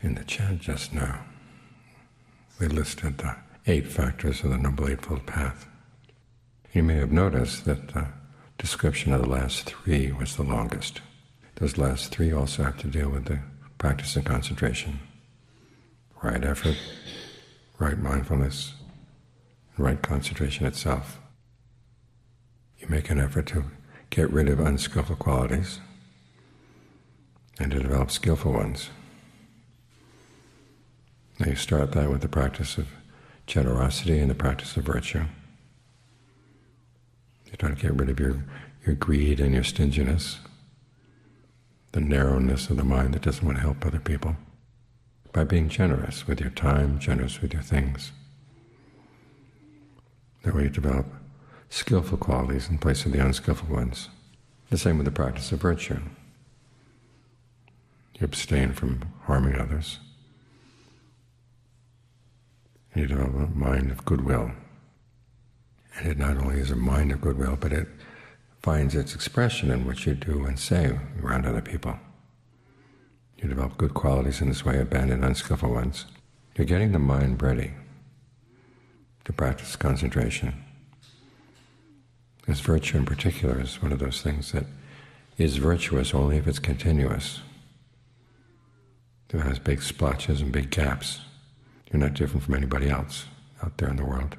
In the chant just now, we listed the 8 factors of the Noble Eightfold Path. You may have noticed that the description of the last 3 was the longest. Those last 3 also have to deal with the practice of concentration. Right effort, right mindfulness, and right concentration itself. You make an effort to get rid of unskillful qualities and to develop skillful ones. Now you start that with the practice of generosity and the practice of virtue. You try to get rid of your greed and your stinginess, the narrowness of the mind that doesn't want to help other people, by being generous with your time, generous with your things. That way you develop skillful qualities in place of the unskillful ones. The same with the practice of virtue. You abstain from harming others. You develop a mind of goodwill. And it not only is a mind of goodwill, but it finds its expression in what you do and say around other people. You develop good qualities in this way, abandon unskillful ones. You're getting the mind ready to practice concentration. Because virtue in particular is one of those things that is virtuous only if it's continuous. If it has big splotches and big gaps, you're not different from anybody else out there in the world.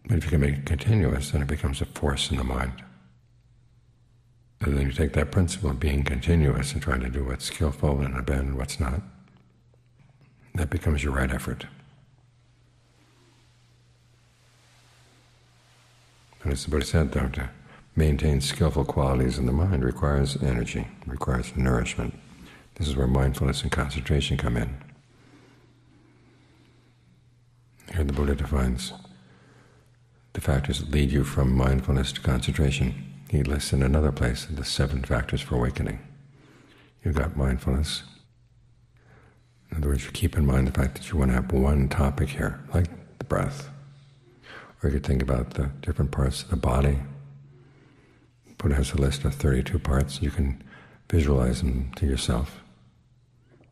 But if you can make it continuous, then it becomes a force in the mind. And then you take that principle of being continuous and trying to do what's skillful and abandon what's not. That becomes your right effort. And as the Buddha said, though, to maintain skillful qualities in the mind requires energy, requires nourishment. This is where mindfulness and concentration come in. Here the Buddha defines the factors that lead you from mindfulness to concentration. He lists in another place the 7 factors for awakening. You've got mindfulness. In other words, you keep in mind the fact that you want to have one topic here, like the breath. Or you could think about the different parts of the body. The Buddha has a list of 32 parts. You can visualize them to yourself.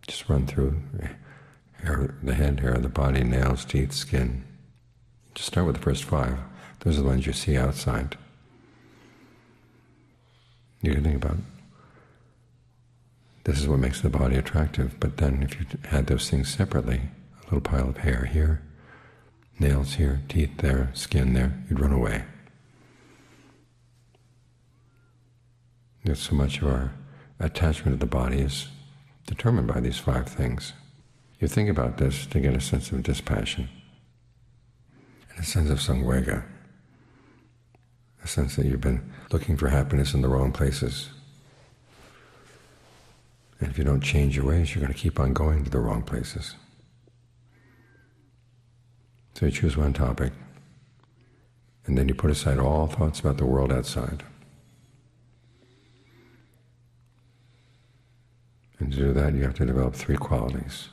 Just run through the head, hair, the body, nails, teeth, skin. Just start with the first 5. Those are the ones you see outside. You can think about, this is what makes the body attractive, but then if you had those things separately, a little pile of hair here, nails here, teeth there, skin there, you'd run away. There's so much of our attachment to the body is determined by these 5 things. You think about this to get a sense of dispassion, and a sense of samvega, a sense that you've been looking for happiness in the wrong places. And if you don't change your ways, you're going to keep on going to the wrong places. So you choose one topic, and then you put aside all thoughts about the world outside. And to do that, you have to develop 3 qualities: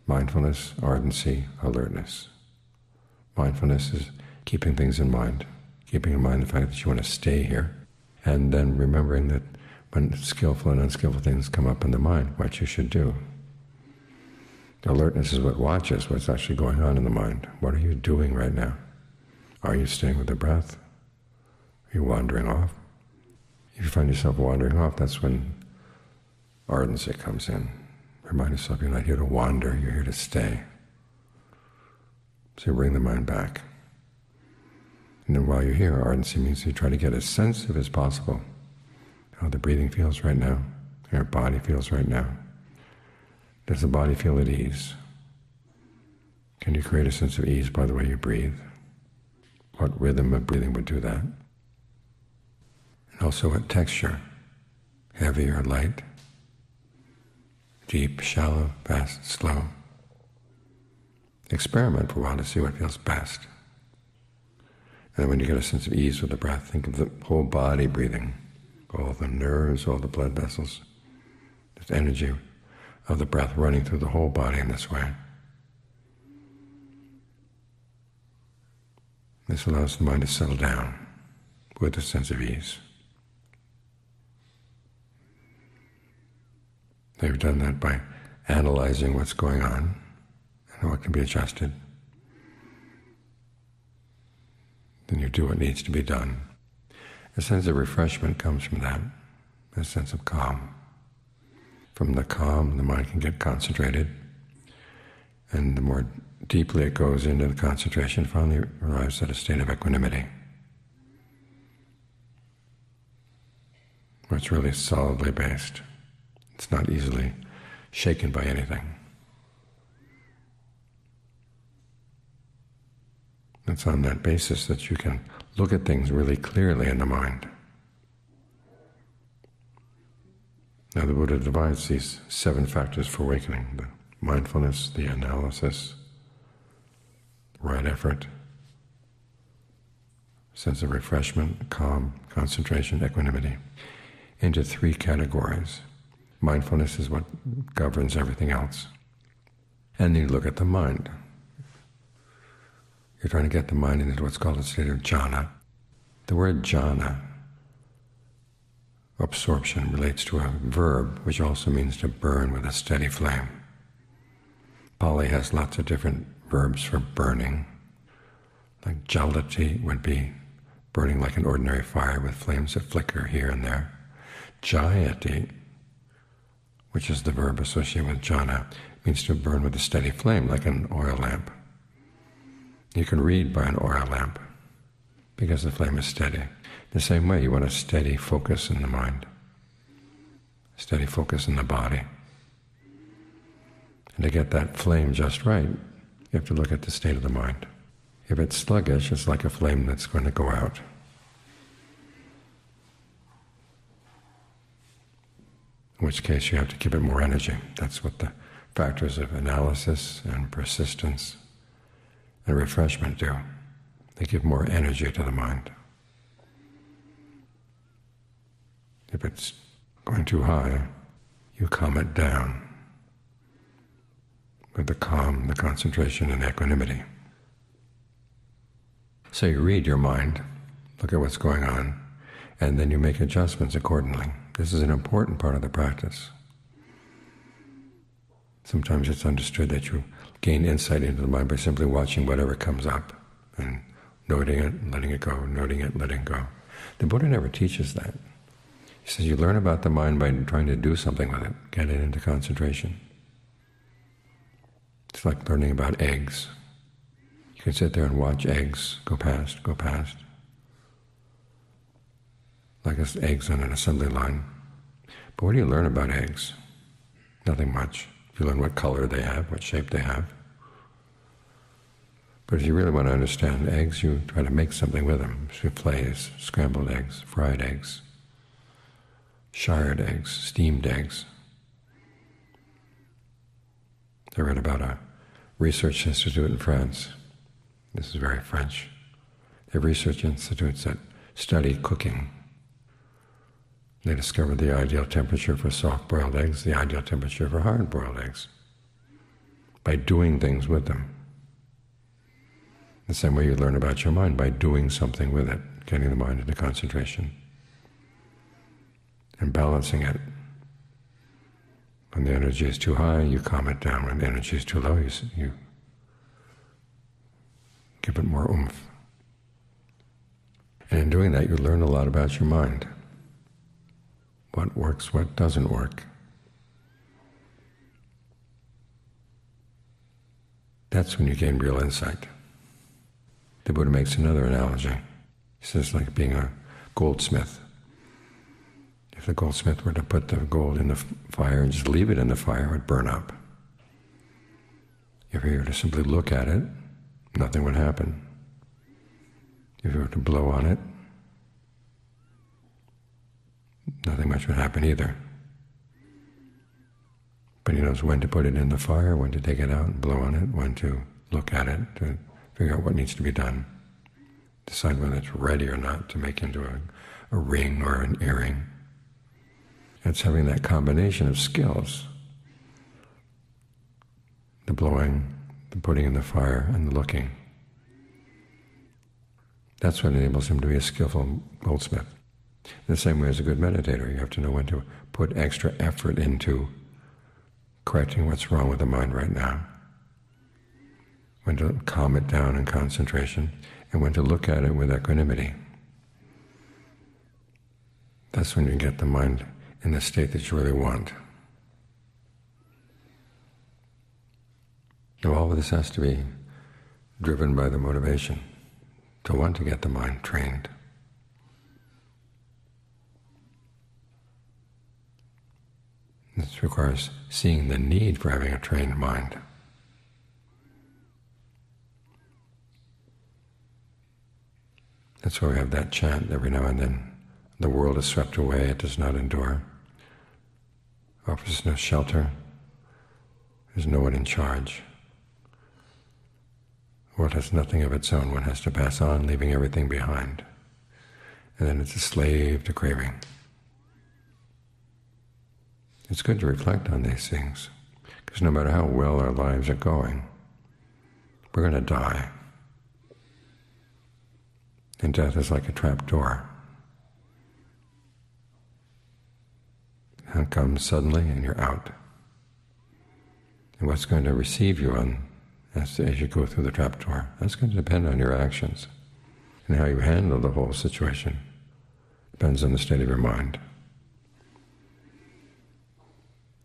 mindfulness, ardency, alertness. Mindfulness is keeping things in mind, keeping in mind the fact that you want to stay here, and then remembering that when skillful and unskillful things come up in the mind, what you should do. Alertness is what watches what's actually going on in the mind. What are you doing right now? Are you staying with the breath? Are you wandering off? If you find yourself wandering off, that's when ardency comes in. Remind yourself you're not here to wander, you're here to stay. So you bring the mind back. And then while you're here, ardency means you try to get as sensitive as possible. How the breathing feels right now, how your body feels right now. Does the body feel at ease? Can you create a sense of ease by the way you breathe? What rhythm of breathing would do that? And also what texture? Heavy or light? Deep, shallow, fast, slow? Experiment for a while to see what feels best. And then when you get a sense of ease with the breath, think of the whole body breathing, all the nerves, all the blood vessels, this energy of the breath running through the whole body in this way. This allows the mind to settle down with a sense of ease. They've done that by analyzing what's going on and what can be adjusted. Then you do what needs to be done. A sense of refreshment comes from that, a sense of calm. From the calm, the mind can get concentrated, and the more deeply it goes into the concentration, finally arrives at a state of equanimity, where it's really solidly based. It's not easily shaken by anything. It's on that basis that you can look at things really clearly in the mind. Now the Buddha divides these 7 factors for awakening: the mindfulness, the analysis, the right effort, sense of refreshment, calm, concentration, equanimity, into 3 categories. Mindfulness is what governs everything else. And then you look at the mind. You're trying to get the mind into what's called a state of jhana. The word jhana, absorption, relates to a verb which also means to burn with a steady flame. Pali has lots of different verbs for burning. Like jalati would be burning like an ordinary fire with flames that flicker here and there. Jayati, which is the verb associated with jhana, means to burn with a steady flame like an oil lamp. You can read by an oil lamp because the flame is steady. The same way, you want a steady focus in the mind, a steady focus in the body. And to get that flame just right, you have to look at the state of the mind. If it's sluggish, it's like a flame that's going to go out. In which case you have to give it more energy. That's what the factors of analysis and persistence and refreshment do. They give more energy to the mind. If it's going too high, you calm it down with the calm, the concentration, and the equanimity. So you read your mind, look at what's going on, and then you make adjustments accordingly. This is an important part of the practice. Sometimes it's understood that you gain insight into the mind by simply watching whatever comes up and noting it, letting it go, noting it, letting go. The Buddha never teaches that. He says you learn about the mind by trying to do something with it, get it into concentration. It's like learning about eggs. You can sit there and watch eggs go past, like eggs on an assembly line. But what do you learn about eggs? Nothing much. You learn what color they have, what shape they have. But if you really want to understand eggs, you try to make something with them. Soufflés, scrambled eggs, fried eggs, shired eggs, steamed eggs. I read about a research institute in France. This is very French. They have research institutes that study cooking. They discovered the ideal temperature for soft-boiled eggs, the ideal temperature for hard-boiled eggs, by doing things with them. The same way you learn about your mind, by doing something with it, getting the mind into concentration and balancing it. When the energy is too high, you calm it down. When the energy is too low, you give it more oomph. And in doing that, you learn a lot about your mind. What works, what doesn't work. That's when you gain real insight. The Buddha makes another analogy. He says, like being a goldsmith. If the goldsmith were to put the gold in the fire and just leave it in the fire, it would burn up. If you were to simply look at it, nothing would happen. If you were to blow on it, nothing much would happen either. But he knows when to put it in the fire, when to take it out and blow on it, when to look at it, to figure out what needs to be done, decide whether it's ready or not to make into a ring or an earring. It's having that combination of skills, the blowing, the putting in the fire, and the looking. That's what enables him to be a skillful goldsmith. In the same way as a good meditator, you have to know when to put extra effort into correcting what's wrong with the mind right now, when to calm it down in concentration, and when to look at it with equanimity. That's when you get the mind in the state that you really want. Now, all of this has to be driven by the motivation to want to get the mind trained. This requires seeing the need for having a trained mind. That's why we have that chant every now and then. The world is swept away, it does not endure. Offers no shelter. There's no one in charge. The world has nothing of its own. One has to pass on, leaving everything behind. And then it's a slave to craving. It's good to reflect on these things, because no matter how well our lives are going, we're going to die. And death is like a trap door. It comes suddenly and you're out. And what's going to receive you as you go through the trap door, that's going to depend on your actions. And how you handle the whole situation depends on the state of your mind.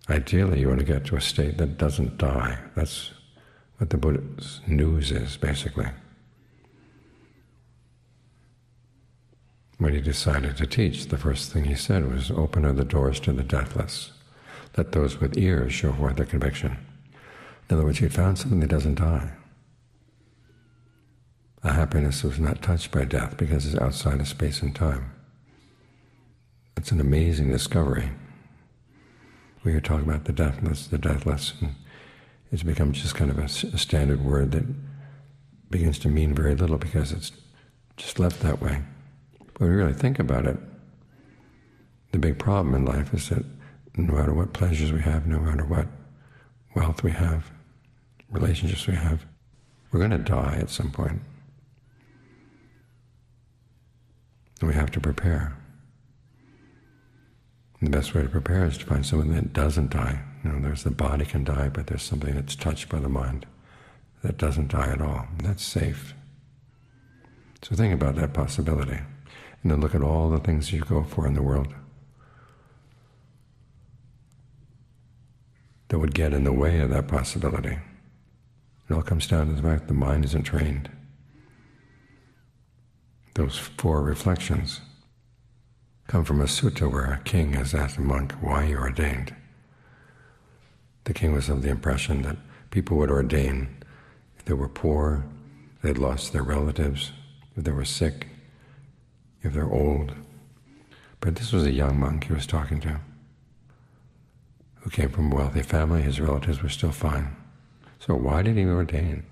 Ideally, you want to get to a state that doesn't die. That's what the Buddha's news is, basically. When he decided to teach, the first thing he said was, "Open are the doors to the deathless. Let those with ears show forth their conviction." In other words, he had found something that doesn't die. A happiness was not touched by death because it's outside of space and time. It's an amazing discovery. We hear talk about the deathless, and it's become just kind of a standard word that begins to mean very little because it's just left that way. When we really think about it, the big problem in life is that no matter what pleasures we have, no matter what wealth we have, relationships we have, we're going to die at some point. And we have to prepare. And the best way to prepare is to find something that doesn't die. There's the body can die, but there's something that's touched by the mind that doesn't die at all. And that's safe. So think about that possibility. And then look at all the things you go for in the world that would get in the way of that possibility. It all comes down to the fact the mind isn't trained. Those 4 reflections come from a sutta where a king has asked a monk why he ordained. The king was of the impression that people would ordain if they were poor, they'd lost their relatives, if they were sick, if they're old. But this was a young monk he was talking to, who came from a wealthy family. His relatives were still fine. So why did he ordain?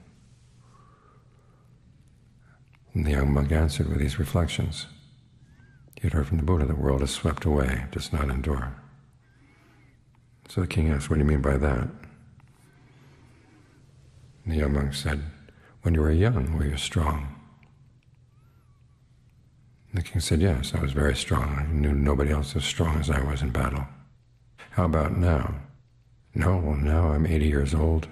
And the young monk answered with these reflections. He had heard from the Buddha, the world is swept away, it does not endure. So the king asked, what do you mean by that? And the young monk said, when you were young, were you strong? And the king said, yes, I was very strong. I knew nobody else as strong as I was in battle. How about now? No, well, now I'm 80 years old.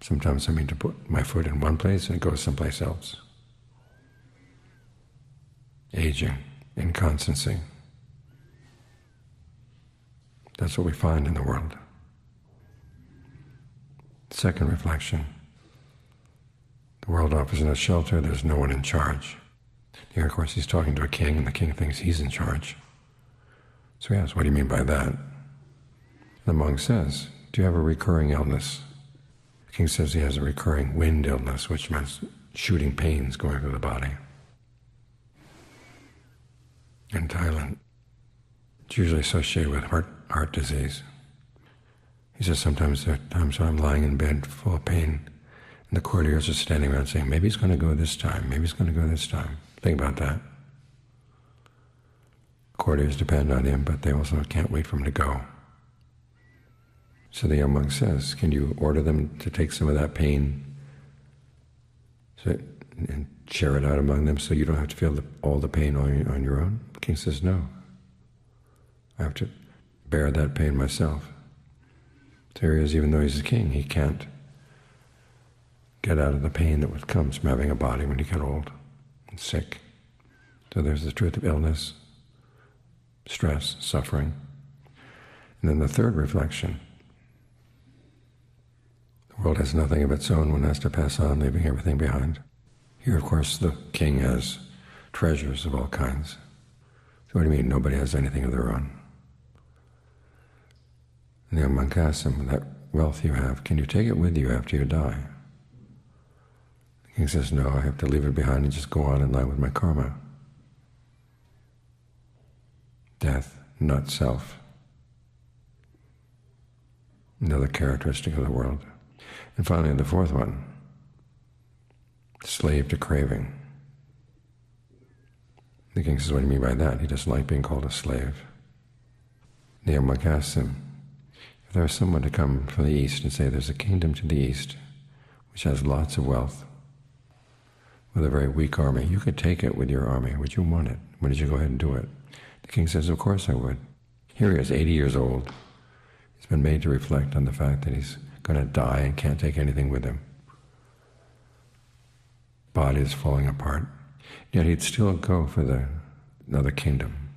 Sometimes I mean to put my foot in one place and it goes someplace else. Aging, inconstancy. That's what we find in the world. Second reflection. The world offers no shelter, there's no one in charge. Here, of course, he's talking to a king, and the king thinks he's in charge. So he asks, what do you mean by that? The monk says, do you have a recurring illness? The king says he has a recurring wind illness, which means shooting pains going through the body. In Thailand, it's usually associated with heart disease. He says sometimes there are times when I'm lying in bed full of pain, and the courtiers are standing around saying, maybe he's going to go this time, maybe he's going to go this time. Think about that. Courtiers depend on him, but they also can't wait for him to go. So the young monk says, can you order them to take some of that pain and share it out among them so you don't have to feel all the pain on your own? The king says, no. I have to bear that pain myself. So here he is, even though he's a king, he can't get out of the pain that comes from having a body when you get old and sick. So there's the truth of illness, stress, suffering. And then the third reflection, the world has nothing of its own, one has to pass on, leaving everything behind. Here, of course, the king has treasures of all kinds. So what do you mean, nobody has anything of their own? And the monk asks him, that wealth you have, can you take it with you after you die? The king says, no, I have to leave it behind and just go on in line with my karma. Death, not self. Another characteristic of the world. And finally, the fourth one, slave to craving. The king says, what do you mean by that? He doesn't like being called a slave. The monk asks him, if there was someone to come from the east and say there's a kingdom to the east which has lots of wealth with a very weak army, you could take it with your army. Would you want it? Would you go ahead and do it? The king says, of course I would. Here he is, 80 years old. He's been made to reflect on the fact that he's going to die and can't take anything with him. Body is falling apart. Yet he'd still go for another kingdom.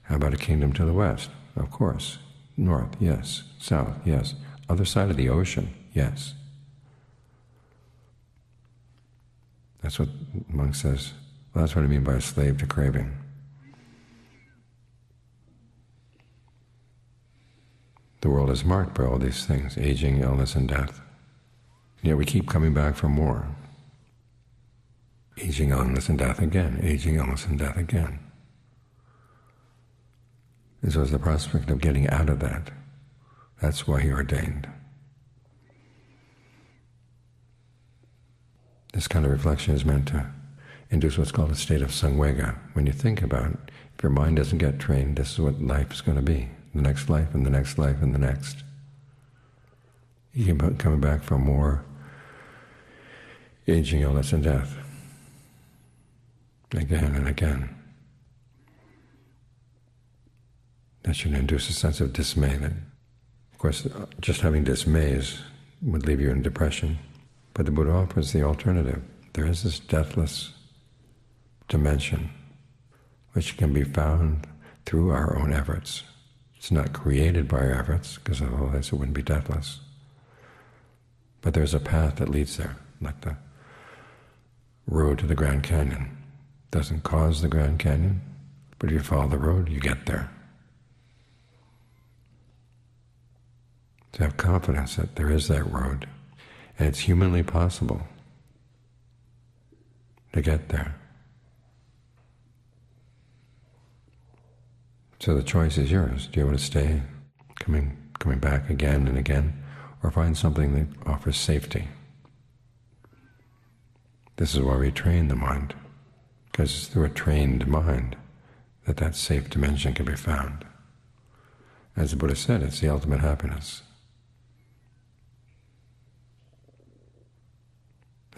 How about a kingdom to the west? Of course. North, yes. South, yes. Other side of the ocean, yes. That's what the monk says. Well, that's what I mean by a slave to craving. The world is marked by all these things, aging, illness, and death. Yet we keep coming back for more. Aging, illness, and death again. Aging, illness, and death again. And so it's the prospect of getting out of that. That's why he ordained. This kind of reflection is meant to induce what's called a state of samvega. When you think about it, if your mind doesn't get trained, this is what life is going to be. The next life, and the next life, and the next. You keep coming back for more aging, illness, and death. Again and again. That should induce a sense of dismay. That, of course, just having dismay would leave you in depression. But the Buddha offers the alternative. There is this deathless dimension which can be found through our own efforts. It's not created by our efforts, because otherwise it wouldn't be deathless. But there's a path that leads there, like the road to the Grand Canyon. It doesn't cause the Grand Canyon, but if you follow the road, you get there. To have confidence that there is that road, and it's humanly possible to get there. So the choice is yours. Do you want to stay coming back again and again, or find something that offers safety? This is why we train the mind, because it's through a trained mind that safe dimension can be found. As the Buddha said, it's the ultimate happiness.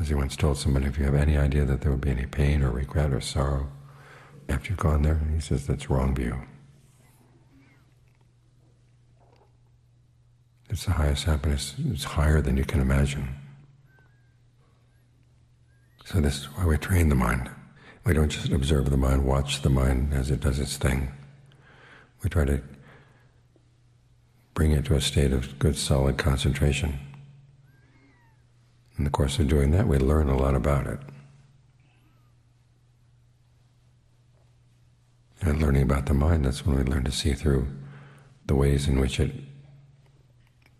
As he once told somebody, if you have any idea that there would be any pain or regret or sorrow after you've gone there, he says that's wrong view. It's the highest happiness. It's higher than you can imagine. So this is why we train the mind. We don't just observe the mind, watch the mind as it does its thing. We try to bring it to a state of good, solid concentration. In the course of doing that, we learn a lot about it. And learning about the mind, that's when we learn to see through the ways in which it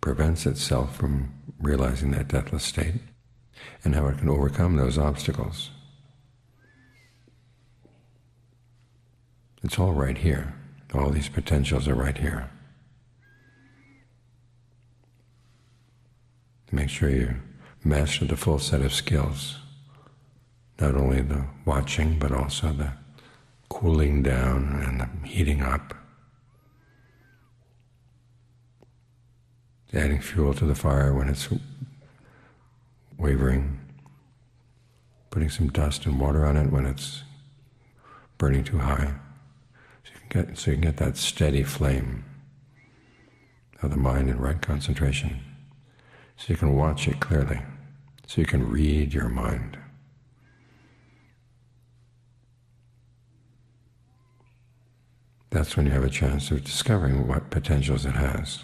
prevents itself from realizing that deathless state, and how it can overcome those obstacles. It's all right here. All these potentials are right here. Make sure you master the full set of skills, not only the watching, but also the cooling down and the heating up, adding fuel to the fire when it's wavering, putting some dust and water on it when it's burning too high, so you can get that steady flame of the mind in right concentration, so you can watch it clearly, so you can read your mind. That's when you have a chance of discovering what potentials it has.